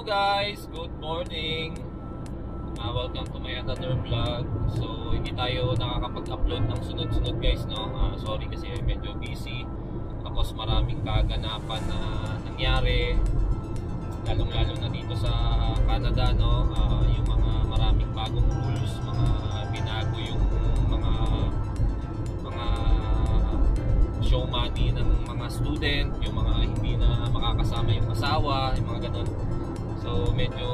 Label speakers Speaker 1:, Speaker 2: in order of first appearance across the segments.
Speaker 1: Hello guys, good morning. Welcome to my another vlog. So hindi tayo nakakapag-upload ng sunod-sunod guys, no? Sorry kasi medyo busy. Tapos maraming kaganapan na nangyari, lalong-lalo na dito sa Canada, no? Yung mga maraming bagong rules, mga binago yung mga show money ng mga student, yung mga hindi na makakasama yung asawa, yung mga ganun. So medyo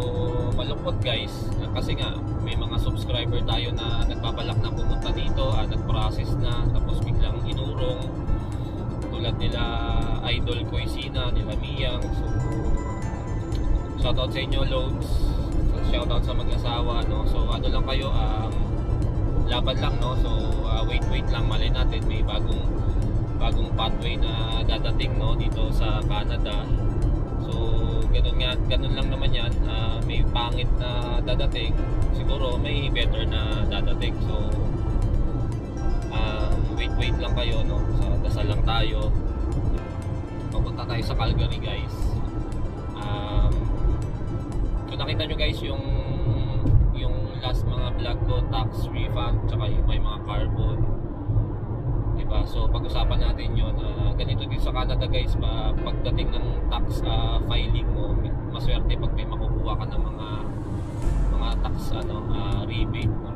Speaker 1: malungkot guys, kasi nga may mga subscriber tayo na nagbabalak na pumunta dito, nag-process na, tapos biglang inurong, tulad nila Idol Koisina, nila Miyang. So shoutout sa inyo Loads, shoutout sa mag-asawa, no? So ano lang kayo, laban lang, no? So wait lang, malay natin may bagong pathway na dadating, no, dito sa Canada. So ganun lang naman yan. May pangit na dadating, siguro may better na dadating. So wait lang kayo, no? So dasal lang tayo. Papunta tayo sa Calgary guys. Kung nakita nyo guys yung last mga vlog ko, tax refund, tsaka may mga carbon, diba? So pag-usapan natin yun. Ganito din sa Canada guys, pagdating ng tax filing mo, maswerte pag may makukuha ka ng mga tax rebate, no?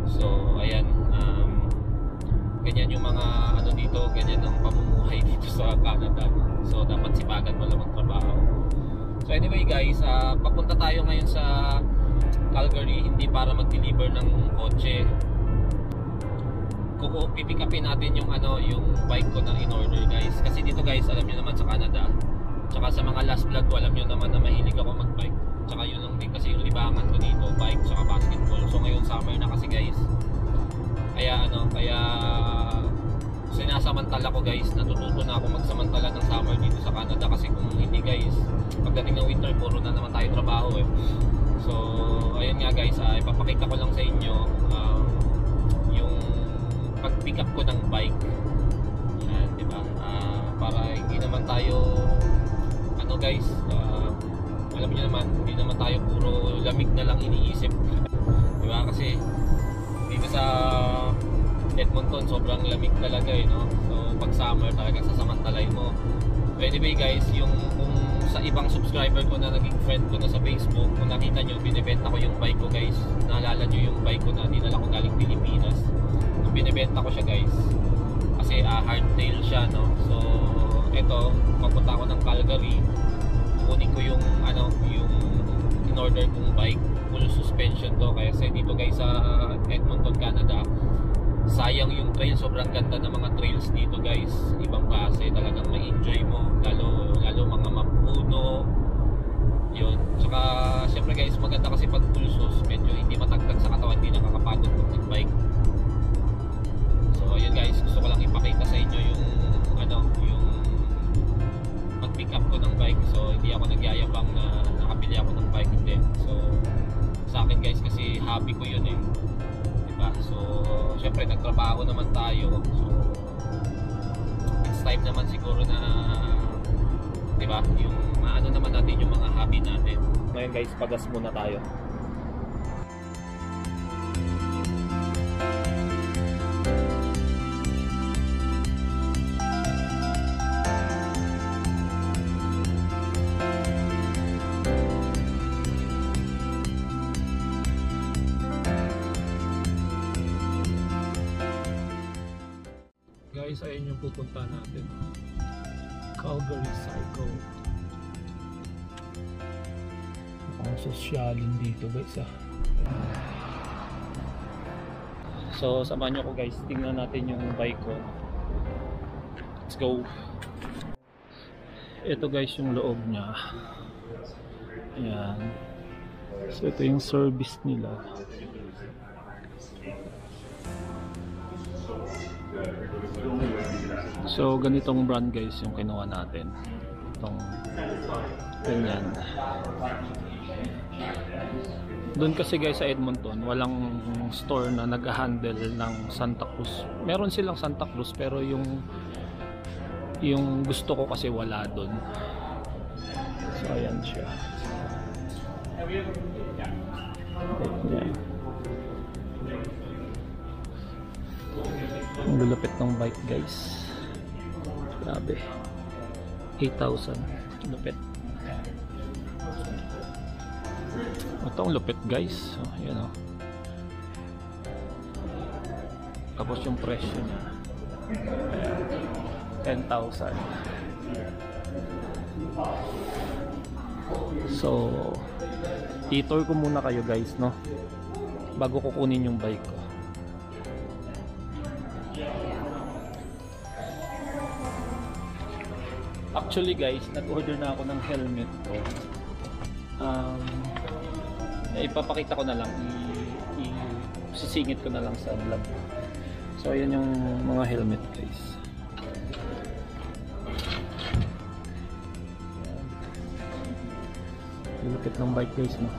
Speaker 1: So ayan, ganyan yung mga dito, ganyan ang pamumuhay dito sa Canada, no? So dapat sipagan mo lang magtrabaho. So anyway guys, papunta tayo ngayon sa Calgary, hindi para mag-deliver ng kotse. Pipick upin natin yung bike ko na in order guys. Kasi dito guys, alam nyo naman sa Canada, tsaka sa mga last vlog ko, alam nyo naman na mahilig ako mag-bike. Tsaka yun lang din kasi yung libangan ko dito, bike tsaka basketball. So ngayon summer na kasi guys, kaya sinasamantala ko guys, natututo na ako magsamantala ng summer dito sa Canada. Kasi kung hindi guys, pagdating ng winter, puro na naman tayo trabaho eh. So ayun nga guys, ipapakita ko lang sa inyo yung pag-pick up ko ng bike. Yan, diba? Para hindi naman tayo guys, alam niyo naman, hindi naman tayo puro lamig na lang iniisip. Diba? Kasi dito sa Edmonton sobrang lamig talaga eh, no? So pag summer talaga sasamantalay mo. Anyway guys, kung sa ibang subscriber ko na naging friend ko na sa Facebook, kung nakita nyo, binibenta ko yung bike ko guys. Naalala nyo yung bike ko na dinala ko galing Pilipinas. Binibenta ko siya guys kasi hardtail siya, no? So ito, papunta ako ng Calgary, kukunin ko yung yung in-order kong bike, full suspension to. Kaya dito guys sa Edmonton, Canada, sayang yung trail, sobrang ganda ng mga trails dito guys, ibang klase, talagang ma-enjoy mo, lalo mga mapuno yun. Tsaka syempre guys, maganda kasi pag full sus, medyo hindi matagtag sa katawan, hindi nakakapagod pag nag-bike. So ayun guys, gusto ko lang ipakita sa inyo yung pag-pick up ko ng bike. So hindi ako nagyayabang na nakabili ako ng bike, hindi. So sa akin guys, kasi hobby ko yun eh, diba? So syempre nagtrabaho naman tayo, so it's time naman siguro na, diba, yung maano naman natin yung mga hobby natin. Ngayon guys, pagas muna tayo. Guys, ayun yung pupunta natin, Calgary Cycle. Ang sosyalin dito guys So samahan nyo ko guys, tingnan natin yung bike ko. Let's go. Ito guys yung loob nya. Ayan. So ito yung service nila. So ganitong brand guys yung kinuha natin. Itong ganyan. Doon kasi guys sa Edmonton, walang store na nag-handle ng Santa Cruz. Meron silang Santa Cruz pero yung gusto ko kasi wala doon. So
Speaker 2: So ayan siya. Ayan. Ang lulupit ng bike guys. Grabe. 8,000. Lupit. Ito ang lupit guys. So, ayan o. Tapos yung presyo niya. Ayan. 10,000. So, i-tour ko muna kayo guys, no? Bago kukunin yung bike ko. Actually guys, nag-order na ako ng helmet ko. Ipapakita ko na lang, sisingit ko na lang sa vlog. So ayan yung mga helmet guys. Lupit ng bike guys, no?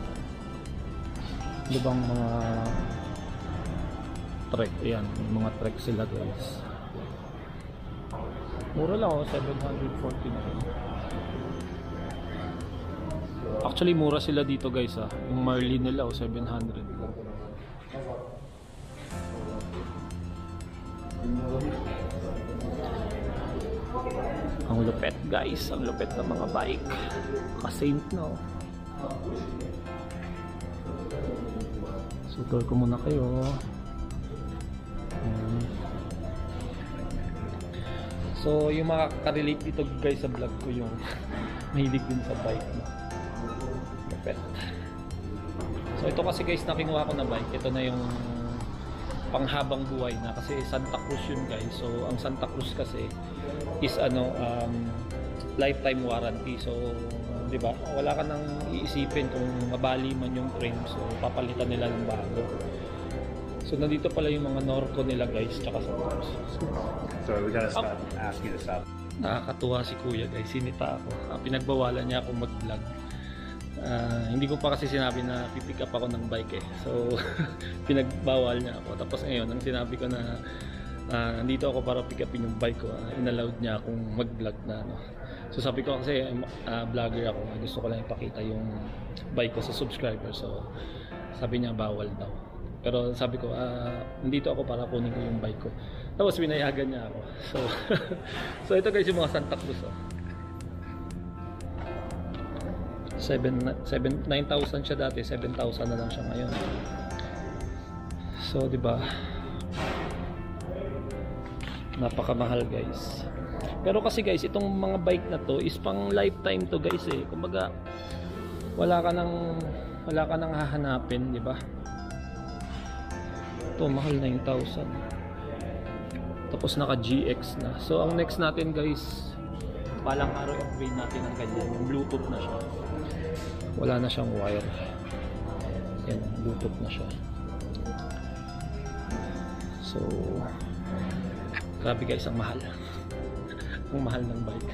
Speaker 2: Ano bang mga trek? Ayan, mga trek sila guys. Mura lang oh, 740 na rin. Actually mura sila dito guys ah. Yung Marlin nila oh, 700. Ang lupet guys, ang lupet ng mga bike. Ka-Saint no. So tour ko muna kayo. So yung makaka-relate dito guys sa vlog ko yung mahilig din sa bike no? Lupet. So ito kasi guys na kinuha ko na bike, ito na yung panghabang buhay na kasi Santa Cruz yun guys. So ang Santa Cruz kasi is lifetime warranty. So di ba? Wala ka nang iisipin kung mabali man yung frame, so papalitan nila ng bago. So nandito pala yung mga Norco nila guys, tsaka sa Cruz.
Speaker 3: So we gotta stop, ask you to stop.
Speaker 2: Nakakatuwa si kuya guys, sinita ako. Pinagbawalan niya ako mag-vlog. Hindi ko pa kasi sinabi na pipick up ako ng bike eh. So pinagbawal niya ako. Tapos ngayon, nang sinabi ko na nandito ako para pick upin yung bike ko, inallowed niya akong mag-vlog na ano. So sabi ko kasi vlogger ako, gusto ko lang ipakita yung bike ko sa subscriber. So sabi niya bawal daw. Pero sabi ko, nandito ako para kunin ko yung bike ko. Tapos binayagan niya ako. So, so ito guys yung mga Santa Cruz. Oh. 9,000 siya dati, 7,000 na lang siya ngayon. So, di ba? Napakamahal guys. Pero kasi guys, itong mga bike na to is pang lifetime to guys eh. Kumbaga, wala ka nang hahanapin, di ba? Ito, mahal 9,000. Tapos naka GX na. So ang next natin guys, balang araw upgrade natin ng ganyan. Yung Bluetooth na siya. Wala na siyang wire. Yan, Bluetooth na siya. So grabe guys, ang mahal. Ang mahal ng bike.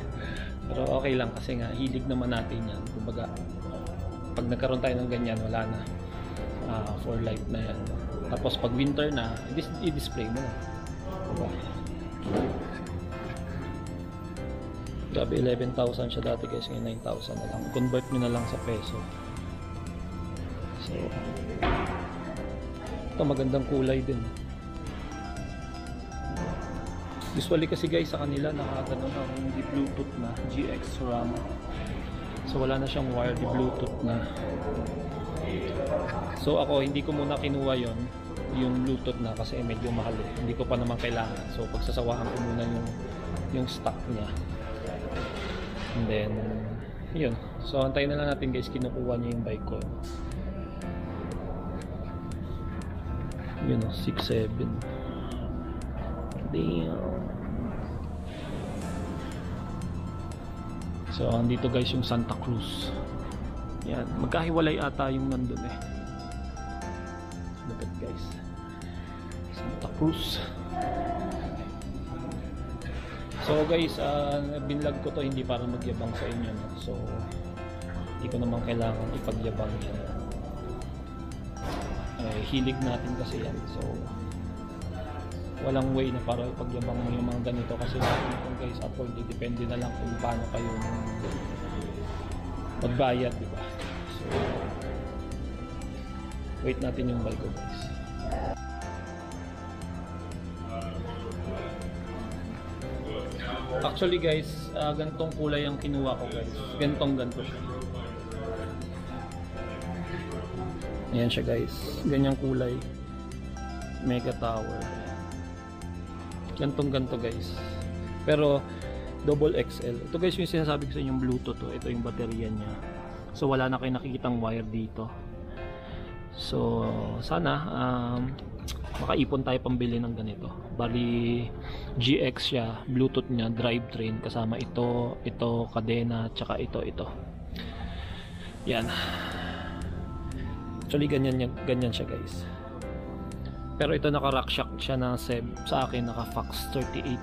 Speaker 2: Pero okay lang kasi nga hilig naman natin yan. Kumbaga pag nagkaroon tayo ng ganyan, wala na. For life na yan. Tapos pag winter na, i-display mo na. Diba? Grabe, 11,000 siya dati guys, ngayon 9,000 na lang. Convert nyo na lang sa peso. So ito magandang kulay din. Usually kasi guys sa kanila nakakaganon ako yung Bluetooth na GX RAM. So wala na siyang wire, di Bluetooth na. So ako hindi ko muna kinuha yung Bluetooth na kasi medyo mahal eh. Hindi ko pa naman kailangan. So pagsasawaan ko muna yung stock niya. And then yun. So antayin na lang natin guys, kinukuha niya yung bike ko. Yun o, 6.7. Damn. So andito guys yung Santa Cruz. Yan, magkahiwalay ata yung nandun eh. Look at guys, Santa Cruz. So guys, binlog ko to hindi para magyabang sa inyo no? So hindi ko naman kailangan ipagyabang yan. Hilig natin kasi yan. So walang way na para ipagyabang mo yung mga ganito kasi natin guys, afford, depende na lang kung paano kayo magbayad, di ba? So, wait natin yung bike ko, guys. Actually guys, ganitong kulay ang kinuha ko guys. Ganito siya. Ayan siya guys. Ganyang kulay. Mega Tower. Ganto guys. Pero double XL. Ito guys yung sinasabi ko sa inyong Bluetooth. Ito yung baterya niya. So wala na kayo nakikitang wire dito. So sana makaipon tayo pambili ng ganito. Bali GX siya, Bluetooth niya, drivetrain kasama ito, kadena, tsaka ito. Yan. Actually ganyan siya guys. Pero ito naka-rack shock siya na SEB. Sa akin naka Fox 38.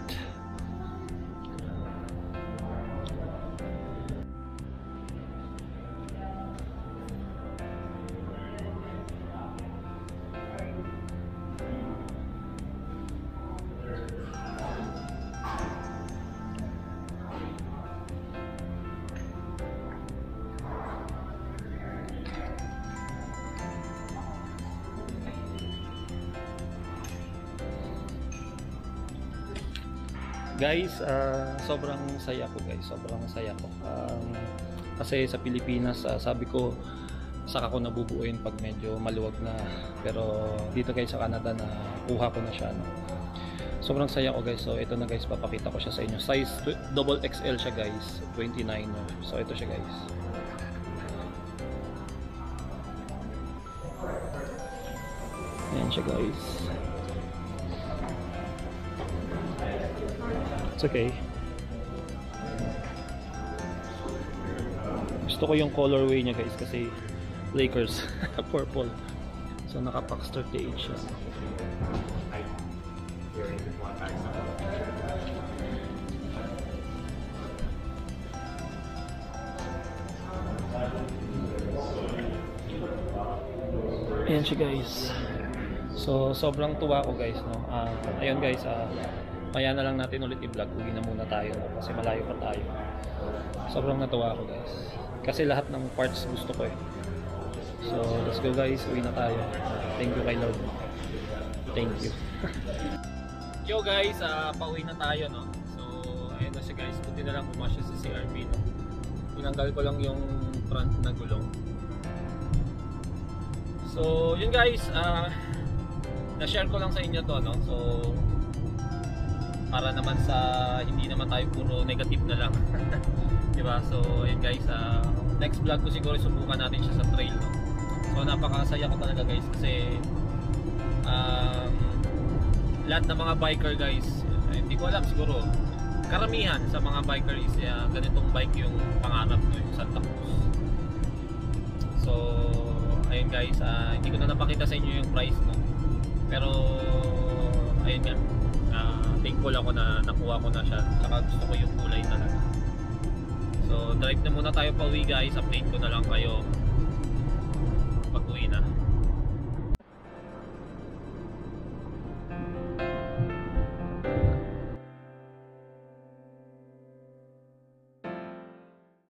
Speaker 2: Guys, sobrang saya ko guys, kasi sa Pilipinas, sabi ko saka ko nabubuuin pag medyo maluwag na, pero dito guys sa Canada na kuha ko na siya, no? Sobrang saya ko guys. So ito na guys, papakita ko siya sa inyo. Size double XL siya guys, 29, no? So ito siya guys. Ayan siya guys. It's okay. Gusto ko yung colorway niya guys kasi Lakers purple. So naka Fox 38 siya. Ayan siya guys. So sobrang tuwa ko guys, no. Ayun guys, kaya na lang natin ulit i-vlog. Uwi na muna tayo, no? Kasi malayo pa tayo. Sobrang natuwa ako guys. Kasi lahat ng parts gusto ko eh. So let's go guys. Uwi na tayo. Thank you kay Lord. Thank you. Yo guys, pauwi na tayo, no? So ayun na siya guys. Buti na lang pumasya sa CRV, no? Tinanggal ko lang yung front na gulong. So yun guys, na-share ko lang sa inyo to, no? So para naman sa hindi naman tayo puro negative na lang. Diba? So ayun guys, next vlog ko siguro subukan natin siya sa trail, no? So napakasaya ko talaga guys kasi lahat ng mga biker guys, hindi ko alam, siguro karamihan sa mga biker is ganitong bike yung pangarap, no? Yung Santa Cruz. So ayun guys, hindi ko na napakita sa inyo yung price, no? Pero ayun nga, thankful ako na nakuha ko na siya. Saka gusto ko yung kulay talaga. So drive na muna tayo pa uwi guys. Update ko na lang kayo pag uwi na.